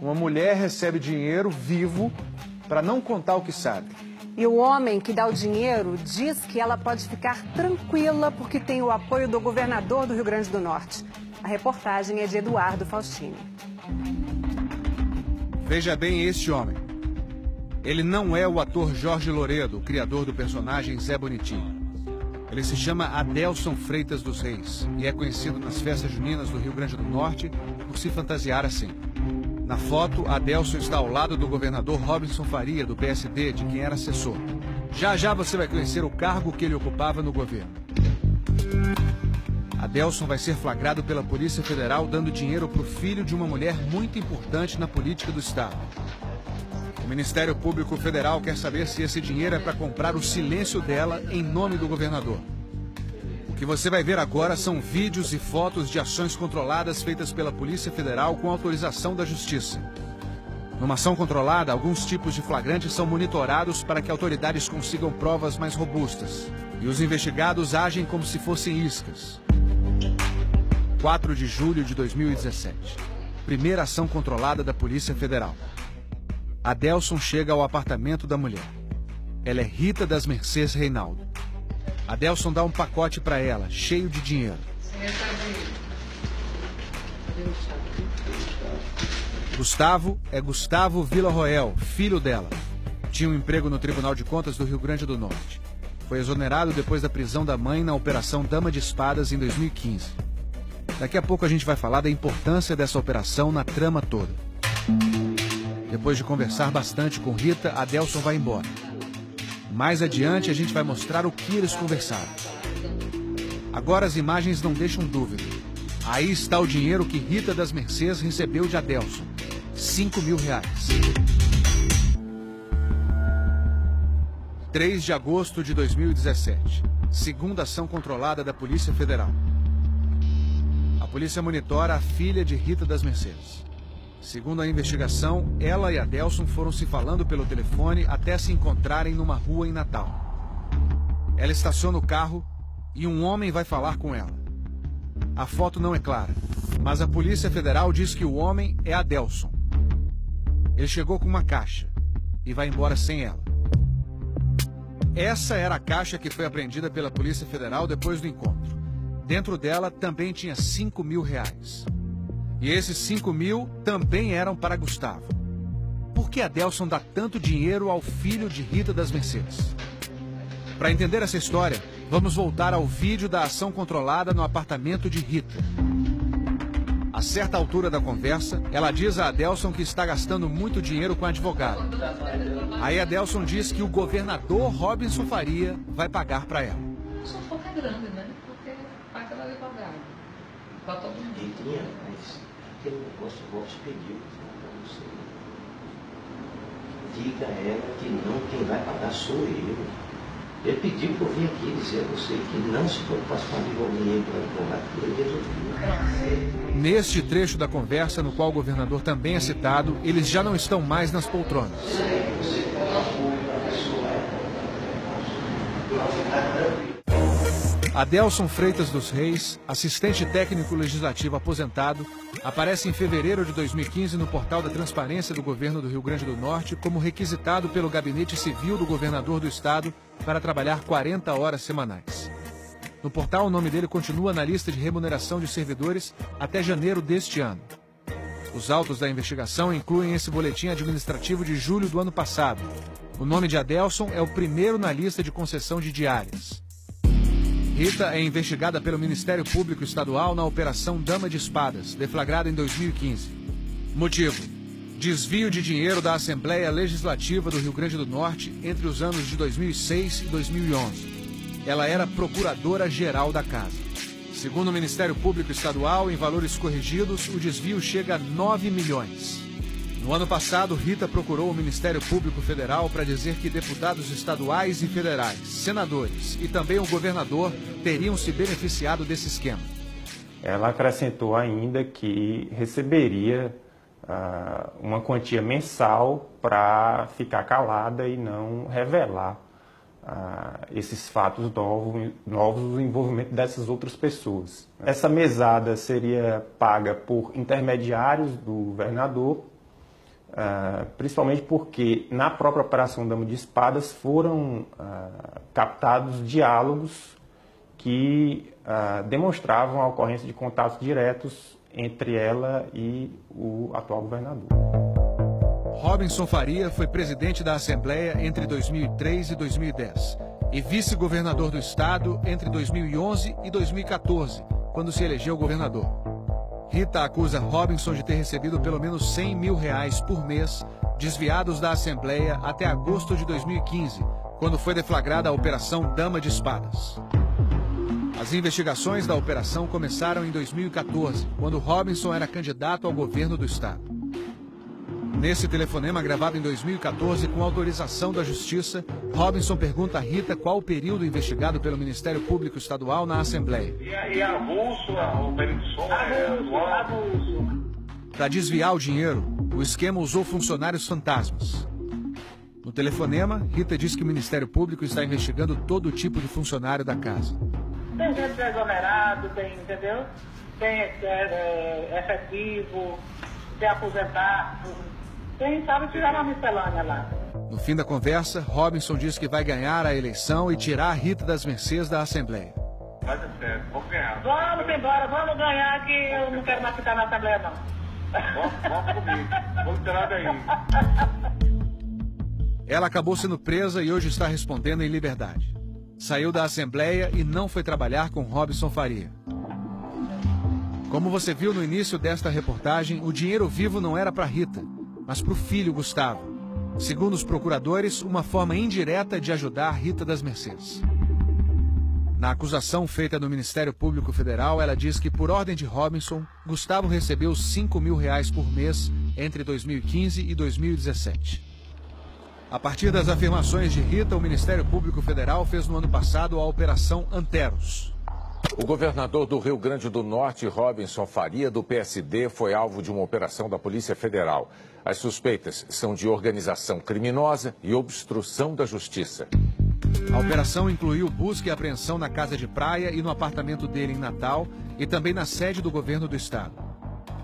Uma mulher recebe dinheiro vivo para não contar o que sabe. E o homem que dá o dinheiro diz que ela pode ficar tranquila porque tem o apoio do governador do Rio Grande do Norte. A reportagem é de Eduardo Faustini. Veja bem este homem. Ele não é o ator Jorge Loredo, o criador do personagem Zé Bonitinho. Ele se chama Adelson Freitas dos Reis e é conhecido nas festas juninas do Rio Grande do Norte por se fantasiar assim. Na foto, Adelson está ao lado do governador Robinson Faria, do PSD, de quem era assessor. Já já você vai conhecer o cargo que ele ocupava no governo. Adelson vai ser flagrado pela Polícia Federal dando dinheiro para o filho de uma mulher muito importante na política do Estado. O Ministério Público Federal quer saber se esse dinheiro é para comprar o silêncio dela em nome do governador. O que você vai ver agora são vídeos e fotos de ações controladas feitas pela Polícia Federal com autorização da Justiça. Numa ação controlada, alguns tipos de flagrantes são monitorados para que autoridades consigam provas mais robustas. E os investigados agem como se fossem iscas. 4 de julho de 2017. Primeira ação controlada da Polícia Federal. Adelson chega ao apartamento da mulher. Ela é Rita das Mercês Reinaldo. Adelson dá um pacote para ela, cheio de dinheiro. Gustavo é Gustavo Villarroel, filho dela. Tinha um emprego no Tribunal de Contas do Rio Grande do Norte. Foi exonerado depois da prisão da mãe na Operação Dama de Espadas em 2015. Daqui a pouco a gente vai falar da importância dessa operação na trama toda. Depois de conversar bastante com Rita, Adelson vai embora. Mais adiante a gente vai mostrar o que eles conversaram. Agora as imagens não deixam dúvida. Aí está o dinheiro que Rita das Mercês recebeu de Adelson. R$5.000. 3 de agosto de 2017. Segunda ação controlada da Polícia Federal. A polícia monitora a filha de Rita das Mercês. Segundo a investigação, ela e Adelson foram se falando pelo telefone até se encontrarem numa rua em Natal. Ela estaciona o carro e um homem vai falar com ela. A foto não é clara, mas a Polícia Federal diz que o homem é Adelson. Ele chegou com uma caixa e vai embora sem ela. Essa era a caixa que foi apreendida pela Polícia Federal depois do encontro. Dentro dela também tinha R$5.000. E esses 5.000 também eram para Gustavo. Por que Adelson dá tanto dinheiro ao filho de Rita das Mercês? Para entender essa história, vamos voltar ao vídeo da ação controlada no apartamento de Rita. A certa altura da conversa, ela diz a Adelson que está gastando muito dinheiro com advogado. Aí Adelson diz que o governador Robinson Faria vai pagar para ela. O sufoco é grande, né? Porque paga o advogado. Para todo mundo. Aquele negócio o Robson pediu para você. Diga a ela que não, quem vai pagar sou eu. Ele pediu para eu vir aqui dizer a você que não se preocupasse com a dinheiro para advogado, que ele resolveu. Neste trecho da conversa, no qual o governador também é citado, eles já não estão mais nas poltronas. Adelson Freitas dos Reis, assistente técnico legislativo aposentado, aparece em fevereiro de 2015 no portal da Transparência do Governo do Rio Grande do Norte como requisitado pelo Gabinete Civil do Governador do Estado para trabalhar 40 horas semanais. No portal, o nome dele continua na lista de remuneração de servidores até janeiro deste ano. Os autos da investigação incluem esse boletim administrativo de julho do ano passado. O nome de Adelson é o primeiro na lista de concessão de diárias. Rita é investigada pelo Ministério Público Estadual na Operação Dama de Espadas, deflagrada em 2015. Motivo: desvio de dinheiro da Assembleia Legislativa do Rio Grande do Norte entre os anos de 2006 e 2011. Ela era procuradora-geral da casa. Segundo o Ministério Público Estadual, em valores corrigidos, o desvio chega a 9 milhões. No ano passado, Rita procurou o Ministério Público Federal para dizer que deputados estaduais e federais, senadores e também o governador teriam se beneficiado desse esquema. Ela acrescentou ainda que receberia uma quantia mensal para ficar calada e não revelar esses fatos novos do envolvimento dessas outras pessoas. Essa mesada seria paga por intermediários do governador principalmente porque na própria Operação Dama de Espadas foram captados diálogos que demonstravam a ocorrência de contatos diretos entre ela e o atual governador. Robinson Faria foi presidente da Assembleia entre 2003 e 2010 e vice-governador do estado entre 2011 e 2014, quando se elegeu governador. Rita acusa Robinson de ter recebido pelo menos R$100 mil por mês, desviados da Assembleia até agosto de 2015, quando foi deflagrada a Operação Dama de Espadas. As investigações da operação começaram em 2014, quando Robinson era candidato ao governo do estado. Nesse telefonema gravado em 2014, com autorização da Justiça, Robinson pergunta a Rita qual o período investigado pelo Ministério Público Estadual na Assembleia. E avulso, o período de som avulso. Para desviar o dinheiro, o esquema usou funcionários fantasmas. No telefonema, Rita diz que o Ministério Público está investigando todo tipo de funcionário da casa. Tem gente exonerado, tem, entendeu? Tem efetivo, tem aposentado, tem, sabe, tirar uma miscelânea lá. No fim da conversa, Robinson diz que vai ganhar a eleição e tirar a Rita das Mercês da Assembleia. Vai dar certo, vamos ganhar. Vamos embora, vamos ganhar, que eu não quero mais ficar na Assembleia, não. Vamos comigo, vamos tirar daí. Ela acabou sendo presa e hoje está respondendo em liberdade. Saiu da Assembleia e não foi trabalhar com Robinson Faria. Como você viu no início desta reportagem, o dinheiro vivo não era para Rita, mas para o filho Gustavo. Segundo os procuradores, uma forma indireta de ajudar Rita das Mercês. Na acusação feita no Ministério Público Federal, ela diz que, por ordem de Robinson, Gustavo recebeu R$5 mil por mês entre 2015 e 2017. A partir das afirmações de Rita, o Ministério Público Federal fez no ano passado a Operação Anteros. O governador do Rio Grande do Norte, Robinson Faria, do PSD, foi alvo de uma operação da Polícia Federal. As suspeitas são de organização criminosa e obstrução da justiça. A operação incluiu busca e apreensão na casa de praia e no apartamento dele em Natal e também na sede do governo do estado.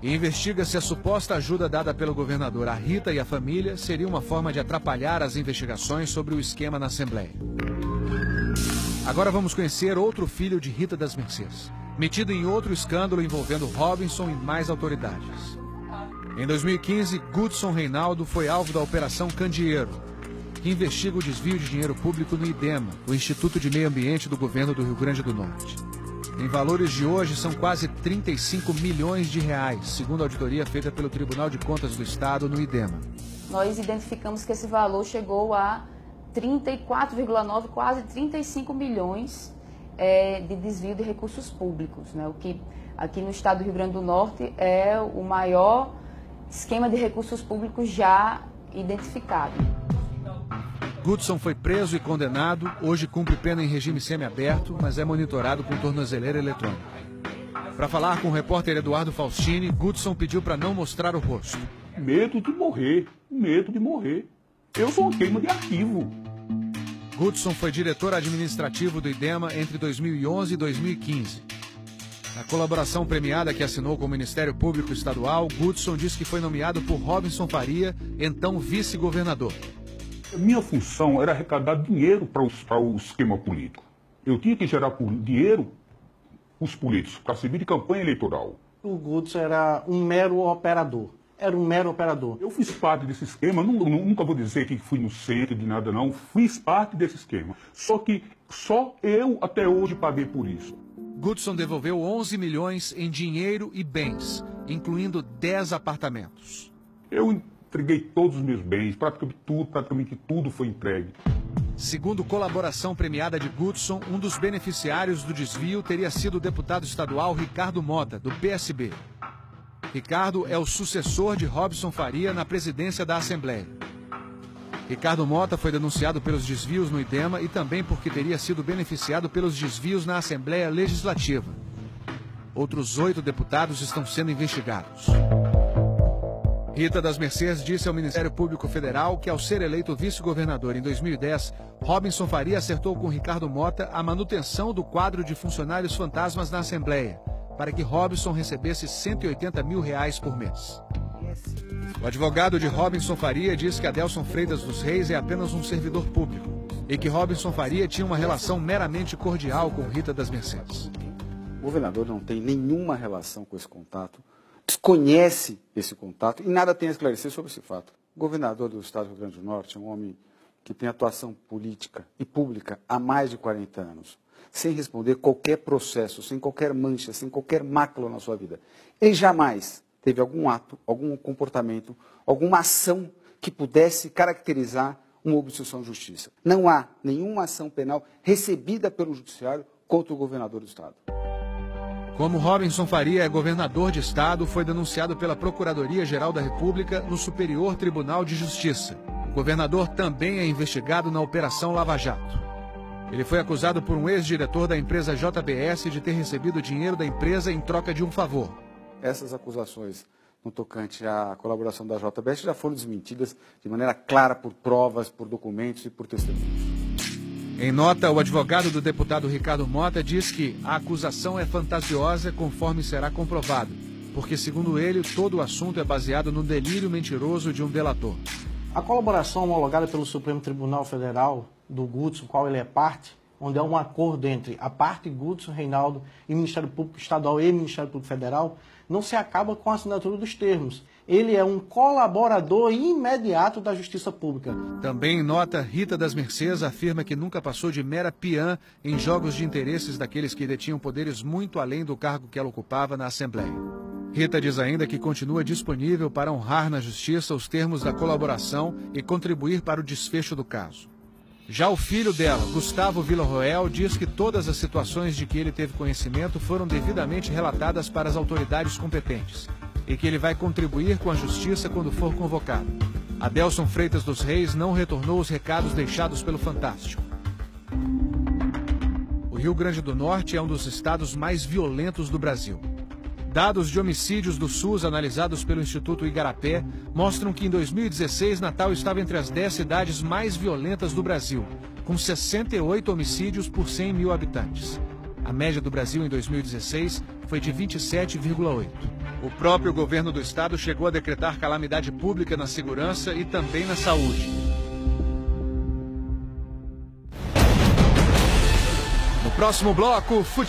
E investiga se a suposta ajuda dada pelo governador a Rita e a família seria uma forma de atrapalhar as investigações sobre o esquema na Assembleia. Agora vamos conhecer outro filho de Rita das Mercês, metido em outro escândalo envolvendo Robinson e mais autoridades. Em 2015, Gudson Reinaldo foi alvo da Operação Candeeiro, que investiga o desvio de dinheiro público no IDEMA, o Instituto de Meio Ambiente do Governo do Rio Grande do Norte. Em valores de hoje, são quase R$35 milhões, segundo a auditoria feita pelo Tribunal de Contas do Estado no IDEMA. Nós identificamos que esse valor chegou a 34,9, quase 35 milhões de desvio de recursos públicos, né? O que aqui no estado do Rio Grande do Norte é o maior esquema de recursos públicos já identificado. Gudson foi preso e condenado, hoje cumpre pena em regime semiaberto, mas é monitorado com tornozeleira eletrônica. Para falar com o repórter Eduardo Faustini, Gudson pediu para não mostrar o rosto. Medo de morrer, medo de morrer. Eu sou uma queima de arquivo. Gudson foi diretor administrativo do IDEMA entre 2011 e 2015. Na colaboração premiada que assinou com o Ministério Público Estadual, Gudson diz que foi nomeado por Robinson Faria, então vice-governador. Minha função era arrecadar dinheiro para o esquema político. Eu tinha que gerar dinheiro para os políticos, para servir de campanha eleitoral. O Gudson era um mero operador. Era um mero operador. Eu fiz parte desse esquema, nunca vou dizer que fui no centro de nada não, fiz parte desse esquema. Só que só eu até hoje paguei por isso. Gudson devolveu 11 milhões em dinheiro e bens, incluindo 10 apartamentos. Eu entreguei todos os meus bens, praticamente tudo foi entregue. Segundo colaboração premiada de Gudson, um dos beneficiários do desvio teria sido o deputado estadual Ricardo Mota, do PSB. Ricardo é o sucessor de Robinson Faria na presidência da Assembleia. Ricardo Mota foi denunciado pelos desvios no IDEMA e também porque teria sido beneficiado pelos desvios na Assembleia Legislativa. Outros 8 deputados estão sendo investigados. Rita das Mercês disse ao Ministério Público Federal que, ao ser eleito vice-governador em 2010, Robinson Faria acertou com Ricardo Mota a manutenção do quadro de funcionários fantasmas na Assembleia, para que Robinson recebesse R$180 mil por mês. O advogado de Robinson Faria diz que Adelson Freitas dos Reis é apenas um servidor público e que Robinson Faria tinha uma relação meramente cordial com Rita das Mercedes. O governador não tem nenhuma relação com esse contato, desconhece esse contato e nada tem a esclarecer sobre esse fato. O governador do estado do Rio Grande do Norte é um homem que tem atuação política e pública há mais de 40 anos, sem responder qualquer processo, sem qualquer mancha, sem qualquer mácula na sua vida. Ele jamais teve algum ato, algum comportamento, alguma ação que pudesse caracterizar uma obstrução de justiça. Não há nenhuma ação penal recebida pelo judiciário contra o governador do estado. Como Robinson Faria é governador de estado, foi denunciado pela Procuradoria-Geral da República no Superior Tribunal de Justiça. O governador também é investigado na Operação Lava Jato. Ele foi acusado por um ex-diretor da empresa JBS de ter recebido dinheiro da empresa em troca de um favor. Essas acusações no tocante à colaboração da JBS já foram desmentidas de maneira clara por provas, por documentos e por testemunhos. Em nota, o advogado do deputado Ricardo Mota diz que a acusação é fantasiosa conforme será comprovado, porque, segundo ele, todo o assunto é baseado no delírio mentiroso de um delator. A colaboração homologada pelo Supremo Tribunal Federal do Gudson, qual ele é parte, onde há um acordo entre a parte Gudson, Reinaldo e Ministério Público Estadual e Ministério Público Federal, não se acaba com a assinatura dos termos. Ele é um colaborador imediato da Justiça Pública. Também em nota, Rita das Mercedes afirma que nunca passou de mera peã em jogos de interesses daqueles que detinham poderes muito além do cargo que ela ocupava na Assembleia. Rita diz ainda que continua disponível para honrar na Justiça os termos da colaboração e contribuir para o desfecho do caso. Já o filho dela, Gustavo Villarroel, diz que todas as situações de que ele teve conhecimento foram devidamente relatadas para as autoridades competentes e que ele vai contribuir com a Justiça quando for convocado. Adelson Freitas dos Reis não retornou os recados deixados pelo Fantástico. O Rio Grande do Norte é um dos estados mais violentos do Brasil. Dados de homicídios do SUS analisados pelo Instituto Igarapé mostram que em 2016 Natal estava entre as 10 cidades mais violentas do Brasil, com 68 homicídios por 100 mil habitantes. A média do Brasil em 2016 foi de 27,8. O próprio governo do estado chegou a decretar calamidade pública na segurança e também na saúde. No próximo bloco, futebol.